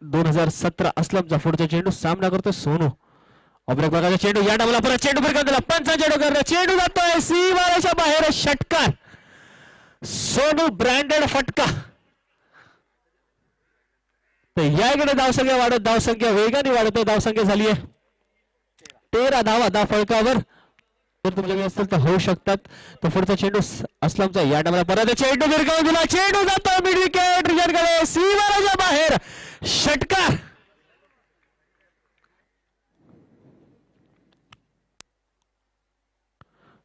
2017 असलमचा पुढचा चेंडू सामना करतोय सोनू. अब्रेक प्रकारचा चेंडू या डावला परत चेंडू फिरकून दिला. पंचांच्या डोक्यावर चेंडू जातोय सीमारेषा बाहेर. षटकार. सोनू ब्रँडेड फटका. तर याकडे धावसंख्या वाढत, धावसंख्या वेगाने वाढतोय. धावसंख्या झाली आहे 13 धावा धाव फळकावर. जर तुमच्याकडे असेल तर होऊ शकतात. तर पुढचा चेंडू असलमचा या डावला परत चेंडू फिरकून दिला. चेंडू जातोय मिड विकेट रिजनकडे सीमारेषा बाहेर. षटकार.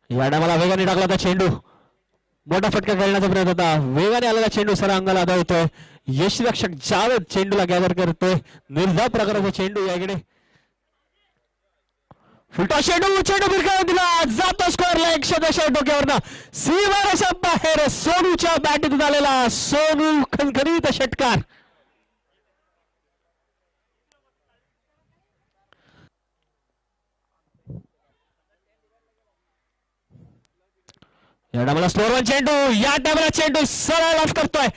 या डावाला वेगाने टाकला होता चेंडू. मोठा फटका खेळण्याचा प्रयत्न होता. वेगाने आलेला चेंडू सर अंगाला आदळतोय. यष्टीरक्षक जावेद चेंडूला गॅदर करतोय. निर्धाव प्रकारचा चेंडू याकडे. फुलटा चेंडू फिरकावून दिला. जातो स्क्वेअरला 110 डोक्यावरनं सीमारेषा बाहेर. सोनूच्या बॅटीतून आलेला सोनू खणखणीत षटकार. या डावाला स्लोअर चेंडू. या डावाला चेंडू सरळ ऑफ करतोय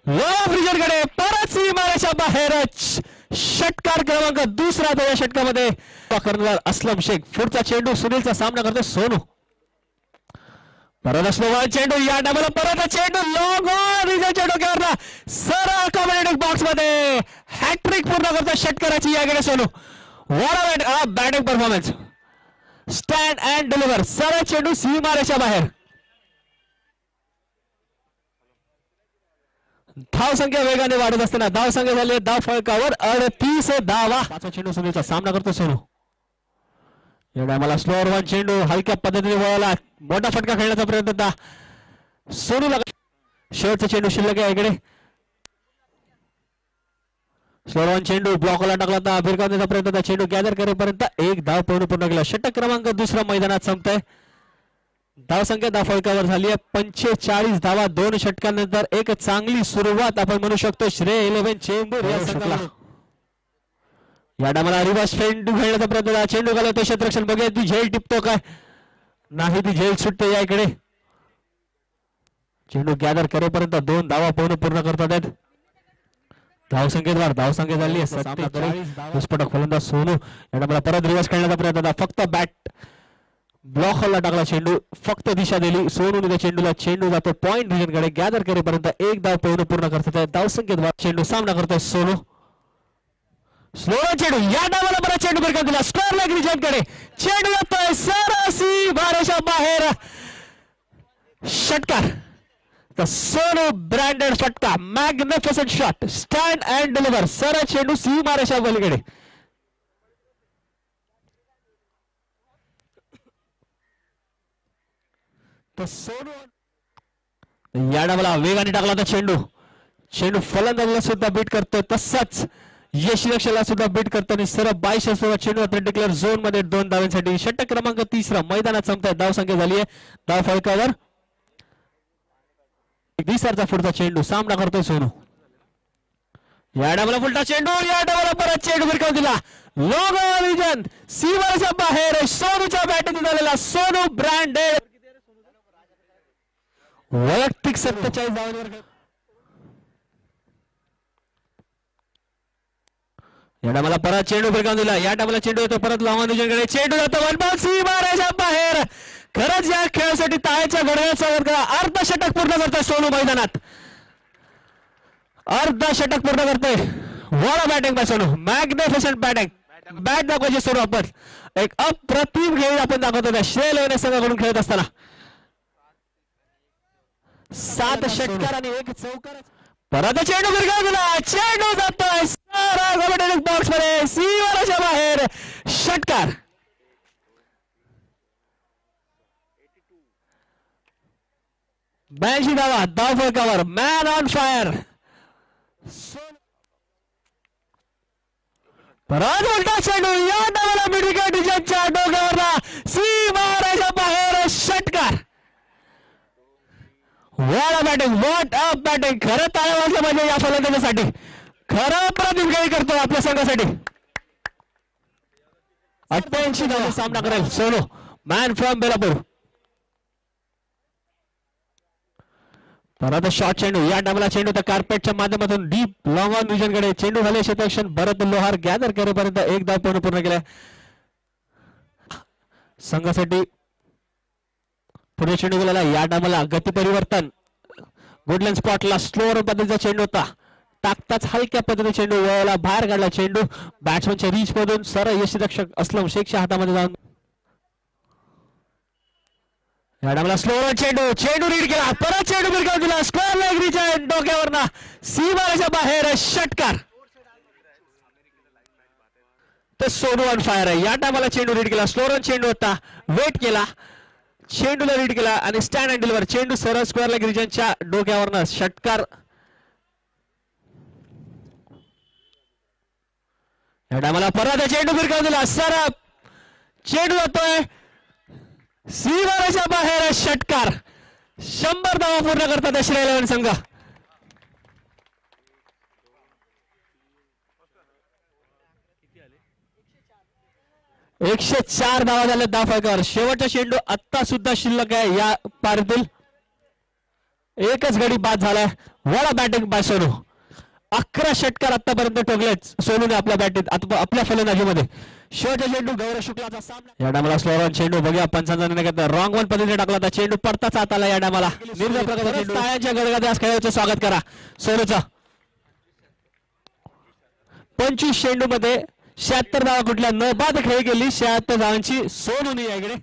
कडे. परत सीमारेषा बाहेर. षटकार क्रमांक दुसरा त्या षटकामध्ये कर्णधार असलम शेख. पुढचा चेंडू सुनीलचा सामना करतोय सोनू. परत स्लोअर चेंडू. या डावाला परत चेंडू लॉंग रिजनच्या डोक्यावर सरळ कॉम्बिनेटिव्ह बॉक्स मध्ये हॅट्रिक पूर्ण करतोय षटकाराची याकडे Sonu. Batting performance. Stand and deliver. सरळ चेंडू सीमारेषा बाहेर. धावसंख्या वेगाने वाढत असताना धावसंख्या झाली धाव फळकावर 38 धावा. पाचवा चेंडू सुनीलचा सामना करतो सोनू. एवढ्या मला स्लोअर वन चेंडू हलक्या पद्धतीने वळवला. मोठा फटका खेळण्याचा प्रयत्न होता सोनूला. शेवटचा चेंडू शिल्लक आहे इकडे. स्लोअर वन चेंडू ब्लॉकला टाकला होता. भिरकावण्याचा प्रयत्न होता. चेंडू गॅदर करेपर्यंत एक धाव पूर्ण केला. षटक क्रमांक दुसरा मैदानात संपतंय. धावसंख्या धाव फळकावर झाली आहे 45 धावा 2 षटकांनंतर. एक चांगली सुरुवात आपण म्हणू शकतो श्रेय 11 चेंबूर या संघाला. या डामाला रिव्हर्स चेंडू खेळण्याचा प्रयत्न. चेंडू घालवतो क्षेत्ररक्षण. बघूया ती झेल टिपतो काय नाही. ती झेल सुटते या इकडे. चेंडू गॅदर करेपर्यंत 2 धावा पूर्ण करतात आहेत. धावसंख्येद्वार धावसंख्या झाली आहे 47. विस्फोटक फलंदाज सोनू. या डामाला परत रिव्हर्स खेळण्याचा प्रयत्न होता. फक्त बॅट ब्लॉक हॉलला टाकला चेंडू. फक्त दिशा दिली सोनूने त्या चेंडूला. चेंडू जातो पॉइंट डिव्हिजनकडे. गॅदर करेपर्यंत एक धाव पूर्ण करतात. धावसंख्येद्वार चेंडू सामना करतोय सोनू. स्लोअर चेंडू. या डावाला परत चेंडू फिरकून दिला. स्क्वेअर लेग रिजनकडे चेंडू जातोय सरसी बाहेरच्या बाहेर. षटकार. तर सोनू ब्रँडेड फटका. Magnificent shot. Stand and deliver. सरळ चेंडू सीमारेषा पलीकडे. या डावाला वेगाने टाकला होता चेंडू फलंदाजाला सुद्धा बीट करतोय. तसंच यष्टीरक्षकाला सुद्धा बीट करतो आणि सरळ 22 चेंडू क्रिटिकल झोन मध्ये 2 धावांसाठी. षटक क्रमांक तिसरा मैदानात संपताय. धावसंख्या झाली आहे धाव फळकावर 20 पुढचा चेंडू सामना करतोय सोनू. या डावाला फुलटा चेंडू. या डावाला परत चेंडू फिरकावून दिला. लॉंग रिजन सीमारेषा बाहेर. सोनूच्या बॅटीतून आलेला सोनू ब्रँडेड. वैयक्तिक 47 धावांवर. या डावाला परत चेंडू फिरकावून दिला. या डावाला चेंडू येतो परत लॉंग रिजनकडे. चेंडू जातो वन बॉल सीमारेषा बाहेर. खरंच या खेळासाठी टाळ्याच्या घड्याळाचा वर्ग. अर्धशतक पूर्ण करतोय सोनू मैदानात. अर्धशतक पूर्ण करतोय. वॉर batting by Sonu. Magnificent batting. Bat दाखवायची सोनू आपण. एक अप्रतिम खेळ आपण दाखवतो श्रेय 11 संघाकडून खेळत असताना. 7 षटकार आणि 1 चौकार. परत चेंडू फिरकावून दिला. चेंडू जातोय बॉक्स मध्ये सीमारेषा बाहेर. षटकार. बॅशी धावा धाव फळकावर. Man on fire. परत उलटा चेंडू. या डावाला मिड विकेट रिजनच्या डोक्यावर सीमारेषा बाहेर. षटकार. What batting. What up batting. खरं टाळ्या वाजल्या पाहिजे या फलंदाजासाठी. खरं प्रतिम खेळी करतो आपल्या संघासाठी. 88 धावा सामना करेल सोनू. Man from Belapur. परत शॉर्ट चेंडू. या टायमाला चेंडू त्या कार्पेटच्या माध्यमातून डीप लॉंग ऑन रिजन कडे चेंडू खाली क्षेत्ररक्षण भरत लोहार गॅदर करेपर्यंत एक धाव पूर्ण केलाय संघासाठी. पुढे चेंडू गेलेला. या टायमाला गती परिवर्तन. गुडलँड स्पॉटला स्लोअर पद्धतीचा चेंडू होता. टाकताच हलक्या पद्धतीने चेंडू वळला बाहेर काढला. चेंडू बॅट्समनच्या रीच मधून सरळ यष्टीरक्षक असलम शेखच्या हातामध्ये जाऊन या टायमाला स्लोअर चेंडू. चेंडू रीड केला. परत चेंडू भिरकावून दिला. स्क्वेअर लेग रिजन डोक्यावरना सीमारेषा बाहेर षटकार. तर सोनू ऑन फायर आहे. या टायमाला चेंडू रीड केला. स्लोअर चेंडू होता. वेट केला. चेंडूला रीड केला आणि स्टँड अँड डिलिव्हर. चेंडू सरळ स्क्वेअर लेग रिजनच्या डोक्यावरनं षटकार. या टायमाला परत चेंडू भिरकावून दिला. सरळ चेंडू जातोय सीमारेषा बाहेर षटकार. 100 धावा पूर्ण करतात श्री 11 संघ. एकशे 4 धावा झाल्या धावफलकावर. शेवटचा चेंडू आत्ता सुद्धा शिल्लक आहे या पारीतील. एकच गडी बाद झालाय. Vada batting by Sonu. 11 षटकार आतापर्यंत ठोकलेत सोनूने आपल्या बॅटिंग आपल्या फलंदाजीमध्ये. शेवटचा चेंडू गौरव शुक्लाचा सामना. या डायमाला स्लोअर चेंडू बघूया पंचांचा निर्णय रॉंग वन पद्धतीने टाकला होता. चेंडू पडताच आत आला. या डायमाला टाळ्यांच्या गडगडात आज खेळाचं स्वागत करा सोनूचा. 25 चेंडू मध्ये 76 धावा कुठल्या न बाद खेळी गेली. 76 धावांची सोनूने या इकडे